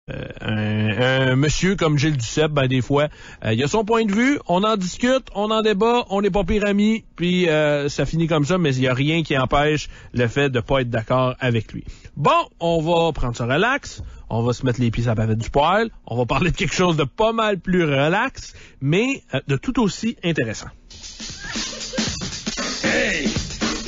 un monsieur comme Gilles Duceppe, ben des fois, il a son point de vue, on en discute, on en débat, on n'est pas pire amis, puis ça finit comme ça, mais il n'y a rien qui empêche le fait de pas être d'accord avec lui. Bon, on va prendre ça relax, on va se mettre les pieds à la bavette du poêle, on va parler de quelque chose de pas mal plus relax, mais de tout aussi intéressant. Hey!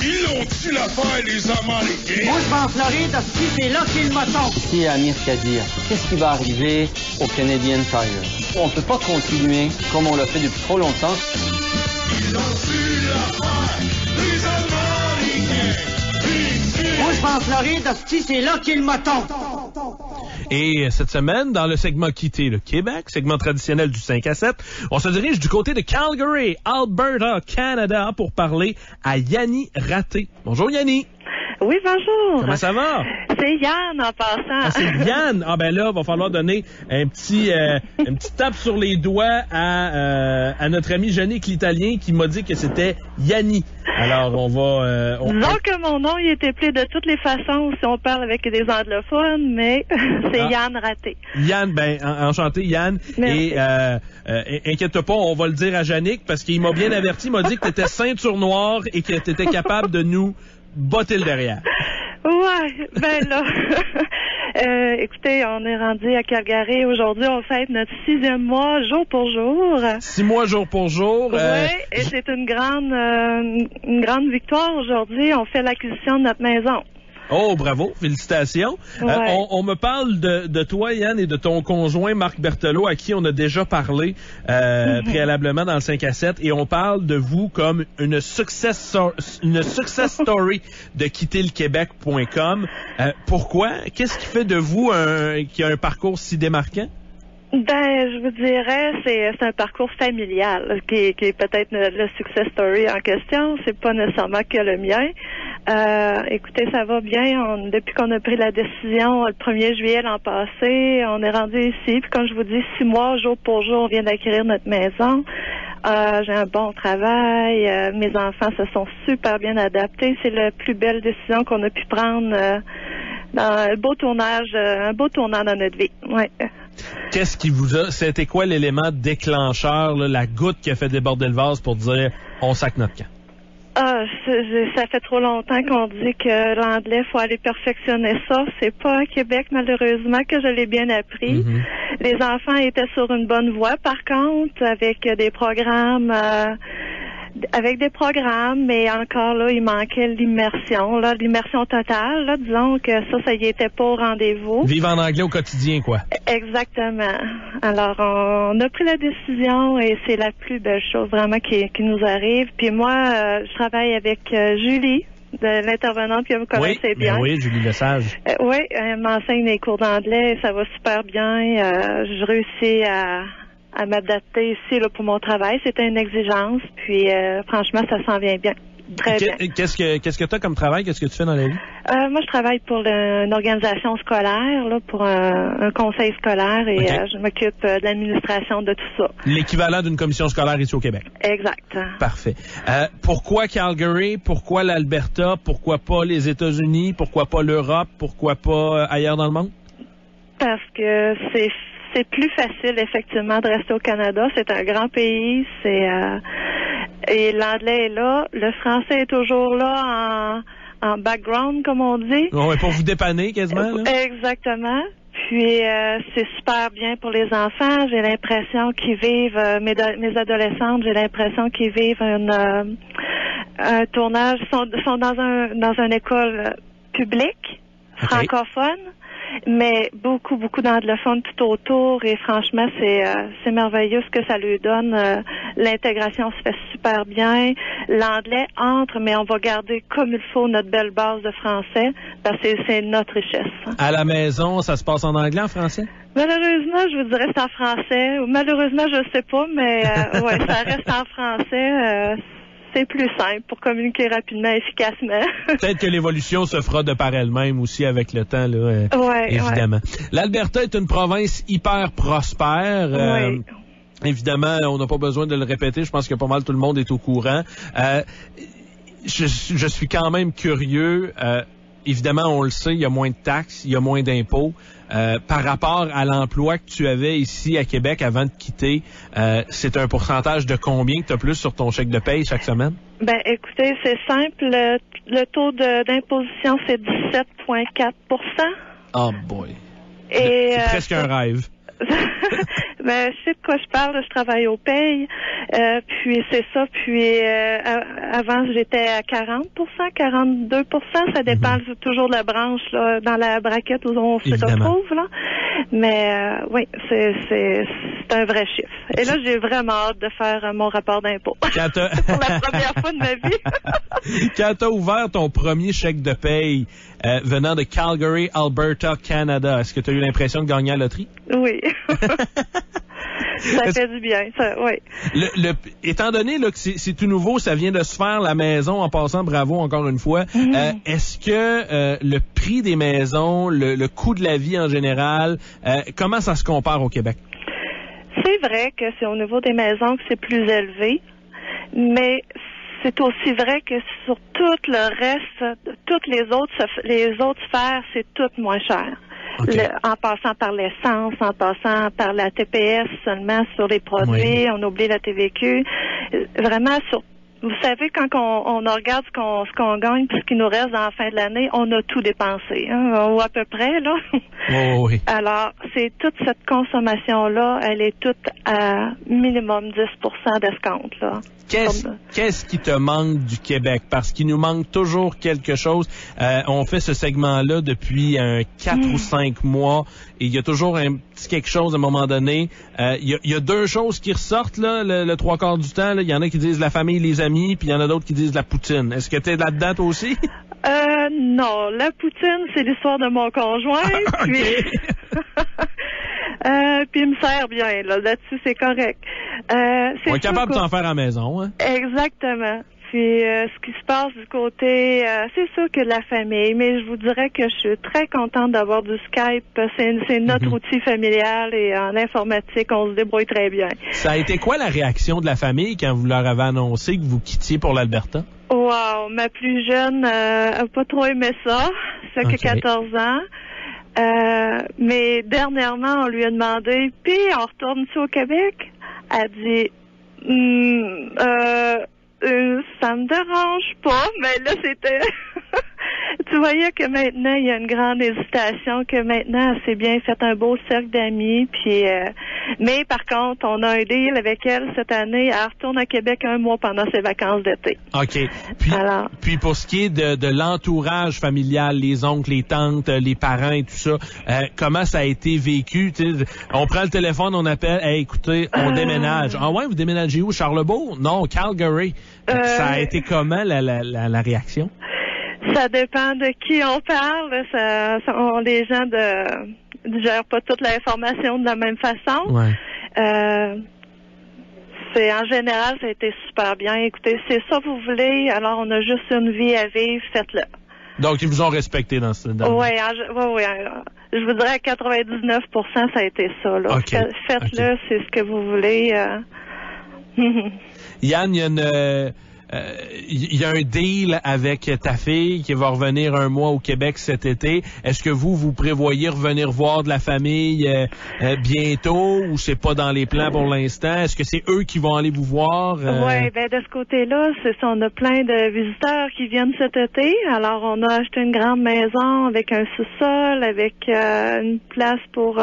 Ils l'ont-tu l'affaire, les Américains? Moi, je vais en Floride, c'est là qu'il me tombe. Ici à Amir Kadir, qu'est-ce qui va arriver au Canadian Tire? On peut pas continuer comme on l'a fait depuis trop longtemps. Ils l'ont-tu l'affaire, les Américains? Moi, je vais en Floride, c'est là qu'il me tombe. Et cette semaine, dans le segment Quitter le Québec, segment traditionnel du 5 à 7, on se dirige du côté de Calgary, Alberta, Canada, pour parler à Yanni Raté. Bonjour Yanni. Oui, bonjour. Comment ça va? C'est Yann en passant. Ah, c'est Yann. Ah ben là, va falloir donner une petite tape sur les doigts à notre ami Yannick l'Italien qui m'a dit que c'était Yanni. Alors, on va... Disons que mon nom, il est appelé de toutes les façons si on parle avec des anglophones, mais c'est Yann Raté. Yann, ben, enchanté Yann. Merci. Et inquiète pas, on va le dire à Yannick parce qu'il m'a bien averti, il m'a dit que tu étais ceinture noire et que tu étais capable de nous botter le derrière. Ouais, ben là... écoutez, on est rendu à Calgary. Aujourd'hui, on fête notre 6e mois, jour pour jour. 6 mois, jour pour jour. Oui, et c'est une grande victoire aujourd'hui. On fait l'acquisition de notre maison. Oh, bravo, félicitations. Ouais. On me parle de toi, Yann, et de ton conjoint, Marc Berthelot, à qui on a déjà parlé préalablement dans le 5 à 7, et on parle de vous comme une success story de quitterlequebec.com. Pourquoi? Qu'est-ce qui fait de vous qui a un parcours si démarquant? Ben, je vous dirais, c'est un parcours familial qui est peut-être le success story en question. C'est pas nécessairement que le mien. Écoutez, ça va bien. Depuis qu'on a pris la décision le 1er juillet l'an passé, on est rendu ici. Puis comme je vous dis, 6 mois, jour pour jour, on vient d'acquérir notre maison. J'ai un bon travail. Mes enfants se sont super bien adaptés. C'est la plus belle décision qu'on a pu prendre dans un beau tournant dans notre vie. Ouais. Qu'est-ce qui c'était quoi l'élément déclencheur, là, la goutte qui a fait déborder le vase pour dire on sac notre camp? Ça fait trop longtemps qu'on dit que l'anglais, faut aller perfectionner ça. C'est pas à Québec, malheureusement, que je l'ai bien appris. Mm-hmm. Les enfants étaient sur une bonne voie, par contre, avec des programmes, mais encore là, il manquait l'immersion totale. Là, disons que ça y était pas au rendez-vous. Vivre en anglais au quotidien, quoi. Exactement. Alors, on a pris la décision et c'est la plus belle chose vraiment qui nous arrive. Puis moi, je travaille avec Julie, de l'intervenante que vous connaissez bien. Ben oui, Julie Lesage. Oui, elle m'enseigne les cours d'anglais, ça va super bien. Je réussis à m'adapter ici là, pour mon travail. C'était une exigence, puis franchement, ça s'en vient bien. Très bien. Qu'est-ce que tu as comme travail? Qu'est-ce que tu fais dans la vie? Moi, je travaille pour une organisation scolaire, là, pour un conseil scolaire, et okay. Je m'occupe de l'administration de tout ça. L'équivalent d'une commission scolaire ici au Québec. Exact. Parfait. Pourquoi Calgary? Pourquoi l'Alberta? Pourquoi pas les États-Unis? Pourquoi pas l'Europe? Pourquoi pas ailleurs dans le monde? Parce que c'est plus facile, effectivement, de rester au Canada. C'est un grand pays. Et l'anglais est là. Le français est toujours là en background, comme on dit. Ouais, pour vous dépanner, quasiment, là. Exactement. Puis, c'est super bien pour les enfants. J'ai l'impression qu'ils vivent, mes adolescentes, j'ai l'impression qu'ils vivent un tournage, sont dans une école publique, francophone. Mais beaucoup d'anglophones tout autour, et franchement, c'est merveilleux ce que ça lui donne. L'intégration se fait super bien. L'anglais entre, mais on va garder comme il faut notre belle base de français, parce que c'est notre richesse. À la maison, ça se passe en anglais, en français? Malheureusement, je vous dirais c'est en français. Malheureusement, je sais pas, mais ouais, ça reste en français. C'est plus simple pour communiquer rapidement, efficacement. Peut-être que l'évolution se fera de par elle-même aussi avec le temps, là, évidemment. Ouais. L'Alberta est une province hyper prospère. Oui. Évidemment, on n'a pas besoin de le répéter. Je pense que pas mal tout le monde est au courant. Je suis quand même curieux. évidemment, on le sait, il y a moins de taxes, il y a moins d'impôts. Par rapport à l'emploi que tu avais ici à Québec avant de quitter, c'est un pourcentage de combien que tu as plus sur ton chèque de paye chaque semaine? Ben, écoutez, c'est simple. Le taux d'imposition, c'est 17,4 %. Oh boy. Et, c'est presque un rêve. Ben, je sais de quoi je parle, je travaille au paye, puis c'est ça, puis avant j'étais à 40 %, 42 %, ça dépend toujours de la branche, là, dans la braquette où on se retrouve, là. Mais oui, c'est un vrai chiffre. Et là, j'ai vraiment hâte de faire mon rapport d'impôt. Pour la première fois de ma vie. Quand t'as ouvert ton premier chèque de paye venant de Calgary, Alberta, Canada, est-ce que tu as eu l'impression de gagner à la loterie? Oui. Ça fait du bien, ça, oui. Étant donné là, que c'est tout nouveau, ça vient de se faire la maison, en passant, bravo encore une fois, est-ce que le prix des maisons, le coût de la vie en général, comment ça se compare au Québec? C'est vrai que c'est au niveau des maisons que c'est plus élevé, mais c'est aussi vrai que sur tout le reste, toutes les autres sphères, c'est tout moins cher. Okay. En passant par l'essence, en passant par la TPS seulement sur les produits, on oublie la TVQ. Vraiment, vous savez, quand on regarde ce qu'on gagne puis ce qui nous reste dans la fin de l'année, on a tout dépensé, hein, ou à peu près, là. Oh, oui. Alors, c'est toute cette consommation-là, elle est toute à minimum 10 % d'escompte, là. Qu'est-ce qui te manque du Québec? Parce qu'il nous manque toujours quelque chose. On fait ce segment-là depuis 4 ou 5 mois et il y a toujours un petit quelque chose à un moment donné. Il y a deux choses qui ressortent là, le 3/4 du temps. Il y en a qui disent la famille, les amis, puis il y en a d'autres qui disent la poutine. Est-ce que tu es là-dedans toi aussi? Non, la poutine, c'est l'histoire de mon conjoint. Puis il me sert bien, là-dessus, c'est correct. On est capable de t'en faire à la maison, hein? Exactement. Puis ce qui se passe du côté, c'est sûr que de la famille, mais je vous dirais que je suis très contente d'avoir du Skype. C'est notre outil familial et en informatique, on se débrouille très bien. Ça a été quoi la réaction de la famille quand vous leur avez annoncé que vous quittiez pour l'Alberta? Wow, ma plus jeune a pas trop aimé ça. Ça fait que 14 ans. Mais dernièrement, on lui a demandé, puis on retourne-tu au Québec? Elle dit, ça me dérange pas, mais là, c'était... Tu voyais que maintenant, il y a une grande hésitation, que maintenant, elle s'est bien fait un beau cercle d'amis, puis... mais par contre, on a un deal avec elle cette année, elle retourne à Québec 1 mois pendant ses vacances d'été. OK. Puis pour ce qui est de l'entourage familial, les oncles, les tantes, les parents et tout ça, comment ça a été vécu? T'sais, on prend le téléphone, on appelle, hey, écoutez, on déménage. Ah ouais, vous déménagez où? Charlebourg? Non, Calgary. Ça a été comment la réaction? Ça dépend de qui on parle. Les gens digèrent pas toute l'information de la même façon. Ouais. En général, ça a été super bien. Écoutez, c'est ça que vous voulez, alors on a juste une vie à vivre, faites-le. Donc, ils vous ont respecté dans ce... Oui, je vous dirais à 99 % ça a été ça. Là. Okay. Faites-le, c'est ce que vous voulez. Yann, il y a un deal avec ta fille qui va revenir 1 mois au Québec cet été. Est-ce que vous prévoyez revenir voir de la famille bientôt ou c'est pas dans les plans pour l'instant? Est-ce que c'est eux qui vont aller vous voir? Oui, ben de ce côté-là, c'est ça. On a plein de visiteurs qui viennent cet été. Alors, on a acheté une grande maison avec un sous-sol, avec une place pour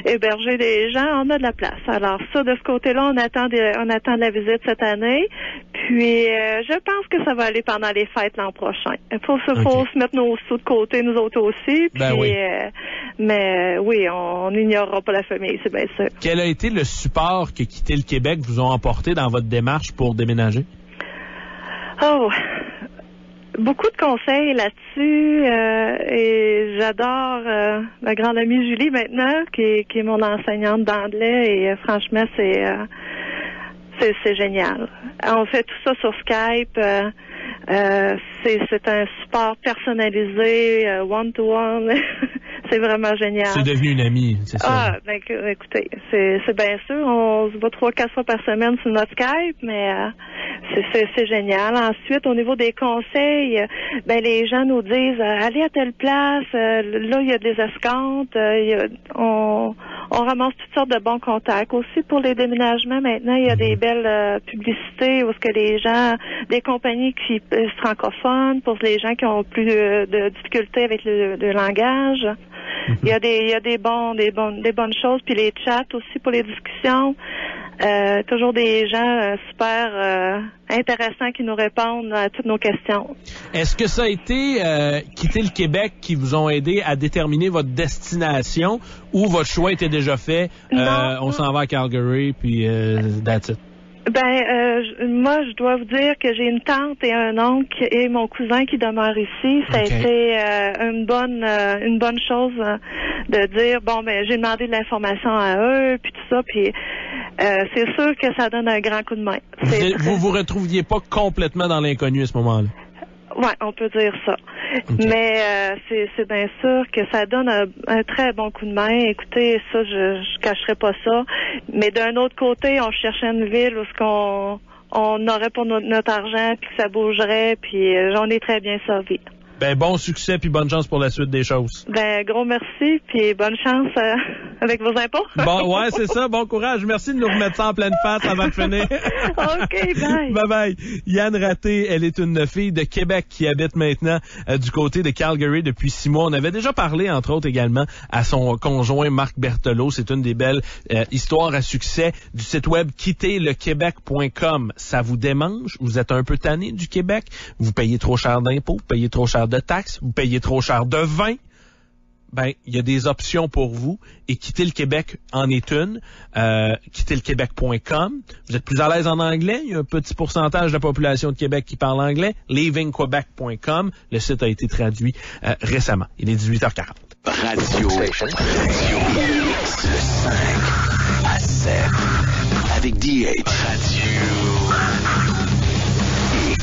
héberger des gens. On a de la place. Alors, ça, de ce côté-là, on attend de la visite cette année. Puis, je pense que ça va aller pendant les fêtes l'an prochain. Faut se mettre nos sous de côté, nous autres aussi. Puis, oui. Mais oui, on n'ignorera pas la famille, c'est bien sûr. Quel a été le support que Quitter le Québec vous ont apporté dans votre démarche pour déménager? Oh, beaucoup de conseils là-dessus. Et j'adore ma grande amie Julie maintenant, qui est mon enseignante d'anglais. Et franchement, c'est génial. On fait tout ça sur Skype. C'est un support personnalisé, one-to-one. C'est vraiment génial. C'est devenu une amie, c'est ça? Ah, ben écoutez, c'est bien sûr. On se voit 3-4 fois par semaine sur notre Skype, mais c'est génial. Ensuite, au niveau des conseils, ben les gens nous disent allez à telle place, là il y a des escomptes, on ramasse toutes sortes de bons contacts. Aussi pour les déménagements, maintenant il y a des belles publicités où ce que les gens, des compagnies qui francophones, pour les gens qui ont plus de difficultés avec le langage. Il y a des bonnes choses, puis les chats aussi pour les discussions. Toujours des gens super intéressants qui nous répondent à toutes nos questions. Est-ce que ça a été quitter le Québec qui vous ont aidé à déterminer votre destination ou votre choix était déjà fait? On s'en va à Calgary, puis that's it. Moi, je dois vous dire que j'ai une tante et un oncle et mon cousin qui demeurent ici. Ça a été une bonne chose de dire, j'ai demandé de l'information à eux, puis tout ça, puis c'est sûr que ça donne un grand coup de main. Vous retrouviez pas complètement dans l'inconnu à ce moment-là? Ouais, on peut dire ça. Okay. Mais c'est bien sûr que ça donne un très bon coup de main. Écoutez, ça, je cacherai pas ça. Mais d'un autre côté, on cherchait une ville où ce qu'on aurait pour notre argent, puis que ça bougerait, puis j'en ai très bien servi. Ben, bon succès puis bonne chance pour la suite des choses. Ben, gros merci puis bonne chance avec vos impôts. Bon, ouais, c'est ça. Bon courage. Merci de nous remettre ça en pleine face avant de finir. OK, bye. Bye bye. Yann Raté, elle est une fille de Québec qui habite maintenant du côté de Calgary depuis 6 mois. On avait déjà parlé, entre autres, également à son conjoint Marc Berthelot. C'est une des belles histoires à succès du site web quitterlequebec.com. Ça vous démange? Vous êtes un peu tanné du Québec? Vous payez trop cher d'impôts? Vous payez trop cher de taxes, vous payez trop cher de vin, ben, il y a des options pour vous et Quitter le Québec en est une. Quitterlequebec.com. Vous êtes plus à l'aise en anglais? Il y a un petit pourcentage de la population de Québec qui parle anglais. Leavingquebec.com. Le site a été traduit récemment. Il est 18h40. Radio X, le 5 à 7 avec DH. Radio.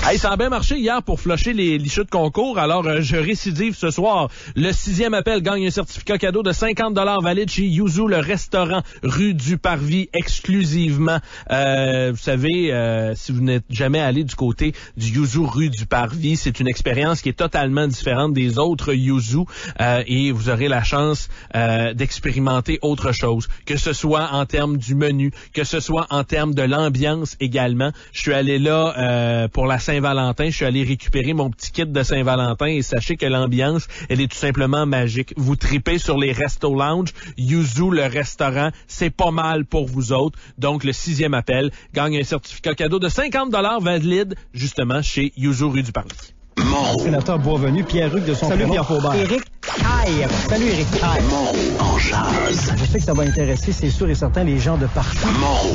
Hey, ça a bien marché hier pour flusher les licheux de concours, alors je récidive ce soir. Le 6e appel gagne un certificat cadeau de 50$ valide chez Yuzu, le restaurant rue du Parvis, exclusivement. Vous savez, si vous n'êtes jamais allé du côté du Yuzu rue du Parvis, c'est une expérience qui est totalement différente des autres Yuzu et vous aurez la chance d'expérimenter autre chose, que ce soit en termes du menu, que ce soit en termes de l'ambiance également. Je suis allé là pour la Saint-Valentin, je suis allé récupérer mon petit kit de Saint-Valentin et sachez que l'ambiance, elle est tout simplement magique. Vous tripez sur les restos lounge, Yuzu, le restaurant, c'est pas mal pour vous autres. Donc, le 6e appel gagne un certificat cadeau de 50$ valide, justement, chez Yuzu, rue du Parvis. Sénateur Boisvenu, Pierre-Hugues de son Salut prénom. Pierre Faubert. Éric Caille. Salut Éric Caille. En jazz. Je sais que ça va intéresser, c'est sûr et certain, les gens de partout.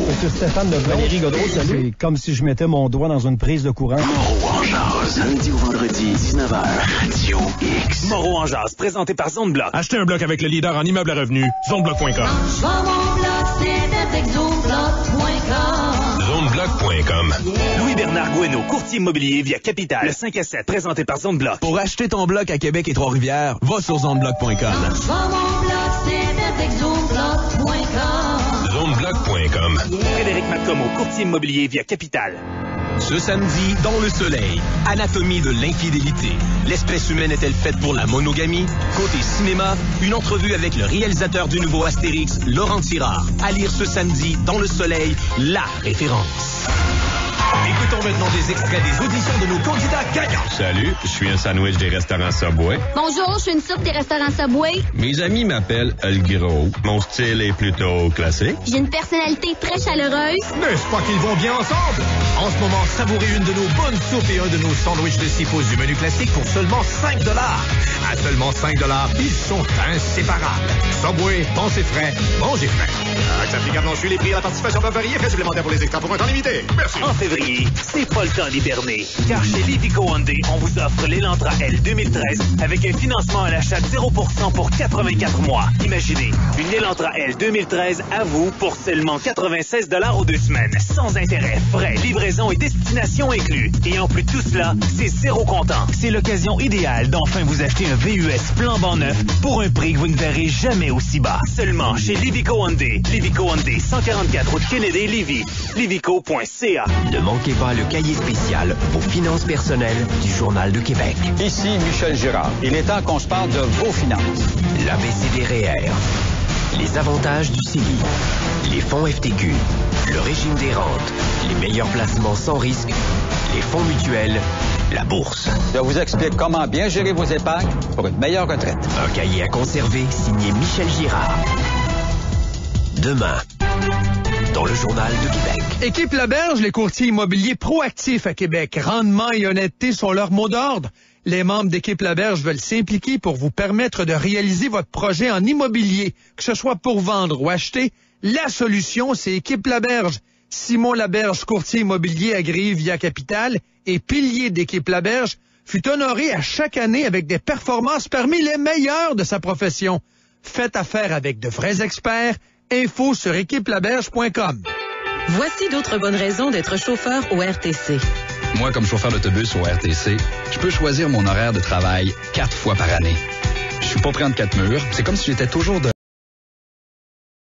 Monsieur Stéphane de Valérie Godreau, salut. C'est comme si je mettais mon doigt dans une prise de courant. Moreau en jazz. Lundi au vendredi, 19h. Radio X. Moreau en jazz, présenté par Zone Bloc. Achetez un bloc avec le leader en immeuble à revenus. ZoneBloc.com. ZoneBloc.com. Louis-Bernard Goueno, courtier immobilier via Capital. Le 5 à 7, présenté par Zone Bloc. Pour acheter ton bloc à Québec et Trois-Rivières, va sur ZoneBloc.com. ZoneBloc.com. Frédéric Matcomo, courtier immobilier via Capital. Ce samedi, dans le soleil, Anatomie de l'infidélité. L'espèce humaine est-elle faite pour la monogamie? Côté cinéma, une entrevue avec le réalisateur du nouveau Astérix, Laurent Tirard. À lire ce samedi, dans le soleil, la référence. Écoutons maintenant des extraits des auditions de nos candidats gagnants. Salut, je suis un sandwich des restaurants Subway. Bonjour, je suis une soupe des restaurants Subway. Mes amis m'appellent El Gros. Mon style est plutôt classique. J'ai une personnalité très chaleureuse. N'est-ce pas qu'ils vont bien ensemble? En ce moment, savourez une de nos bonnes soupes et un de nos sandwichs de 6 pouces du menu classique pour seulement 5$. À seulement 5$, ils sont inséparables. Subway, pensez frais, mangez frais. Acte applicable, on suit les prix à la participation peut varier. Frais supplémentaires pour les extras pour un temps limité. Merci. En février, c'est pas le temps d'hiberner. Car chez Livico Hyundai, on vous offre l'Elantra L 2013 avec un financement à l'achat de 0% pour 84 mois. Imaginez, une Elantra L 2013 à vous pour seulement 96$ aux 2 semaines. Sans intérêt, frais, livraison et destination inclus. Et en plus de tout cela, c'est zéro comptant. C'est l'occasion idéale d'enfin vous acheter un VUS flambant neuf pour un prix que vous ne verrez jamais aussi bas. Seulement chez Livico Hyundai. Livico Hyundai, 144 route Kennedy, Lévis. Livico.ca. Ne manquez pas le cahier spécial vos finances personnelles du Journal de Québec. Ici Michel Girard. Il est temps qu'on se parle de vos finances. L'ABCDRR. Les avantages du CELI. Les fonds FTQ. Le régime des rentes. Les meilleurs placements sans risque. Les fonds mutuels. La bourse. Je vous explique comment bien gérer vos épargnes pour une meilleure retraite. Un cahier à conserver signé Michel Girard. Demain, dans le Journal de Québec. Équipe Laberge, les courtiers immobiliers proactifs à Québec. Rendement et honnêteté sont leurs mots d'ordre. Les membres d'Équipe Laberge veulent s'impliquer pour vous permettre de réaliser votre projet en immobilier, que ce soit pour vendre ou acheter. La solution, c'est Équipe Laberge. Simon Laberge, courtier immobilier agréé via Capital et pilier d'Équipe Laberge, fut honoré à chaque année avec des performances parmi les meilleures de sa profession. Faites affaire avec de vrais experts. Info sur équipelaberge.com. Voici d'autres bonnes raisons d'être chauffeur au RTC. Moi, comme chauffeur d'autobus au RTC, je peux choisir mon horaire de travail 4 fois par année. Je suis pas près entre 4 murs. C'est comme si j'étais toujours de